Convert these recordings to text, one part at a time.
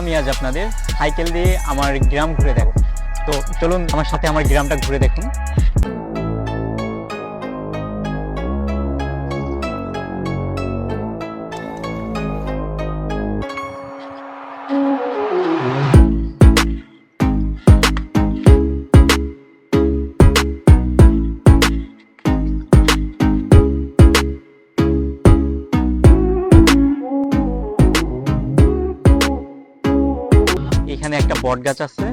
নিয়ে আজ আপনাদের সাইকেল দিয়ে আমার গ্রাম ঘুরে দেখো। তো চলুন আমার সাথে আমার গ্রামটা ঘুরে দেখুন। এখানে একটা বট গাছ আছে,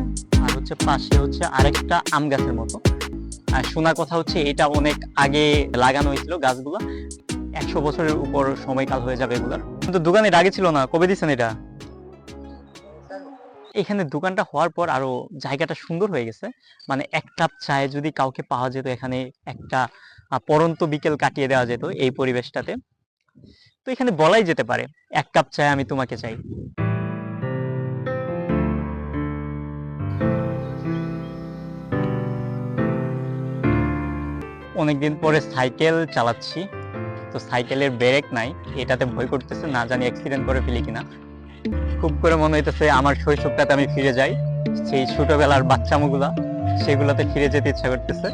আর হচ্ছে পাশে হচ্ছে আরেকটা আম গাছের মতো। আর শোনা কথা হচ্ছে এটা অনেক আগে লাগানো হয়েছিল গাছগুলো, 100 বছরের উপর সময়কাল হয়ে যাবে এগুলার। কিন্তু দোকান এর আগে ছিল না, কবে দিচ্ছেন এটা? এখানে দোকানটা হওয়ার পর আরো জায়গাটা সুন্দর হয়ে গেছে। মানে এক কাপ চায়ে যদি কাউকে পাওয়া যেত এখানে, একটা পড়ন্ত বিকেল কাটিয়ে দেওয়া যেত এই পরিবেশটাতে। তো এখানে বলাই যেতে পারে এক কাপ চায় আমি তোমাকে চাই। অনেকদিন পরে সাইকেল চালাচ্ছি, তো সাইকেলের ব্রেক নাই, এটাতে ভয় করতেছে, না জানি অ্যাক্সিডেন্ট করে ফেলি কিনা। খুব করে মনে হইতেছে আমার শৈশবটাতে আমি ফিরে যাই, সেই ছোটবেলার বাচ্চামোগুলা, সেগুলাতে ফিরে যেতে ইচ্ছা করতেছে।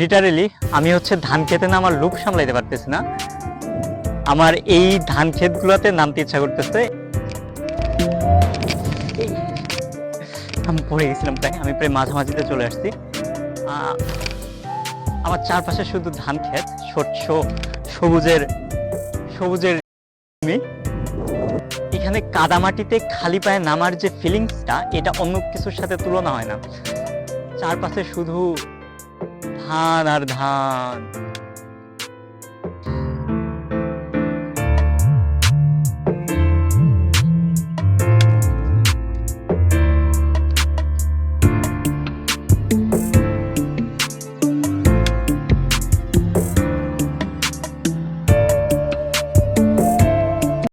লিটারেলি আমি হচ্ছে ধান খেতে না আমার লোভ সামলাইতে পারতেছি না, আমার এই ধান ক্ষেত গুলাতে নামতে ইচ্ছা করতেছে। আমি পড়ে গেছিলাম প্রায়, আমি প্রায় মাঝামাঝিতে চলে আসছি। আমার চারপাশে শুধু ধান ক্ষেত, শস্য, সবুজের সবুজের জমি। এখানে কাদামাটিতে খালি পায়ে নামার যে ফিলিংসটা, এটা অন্য কিছুর সাথে তুলনা হয় না। চারপাশে শুধু ধান আর ধান।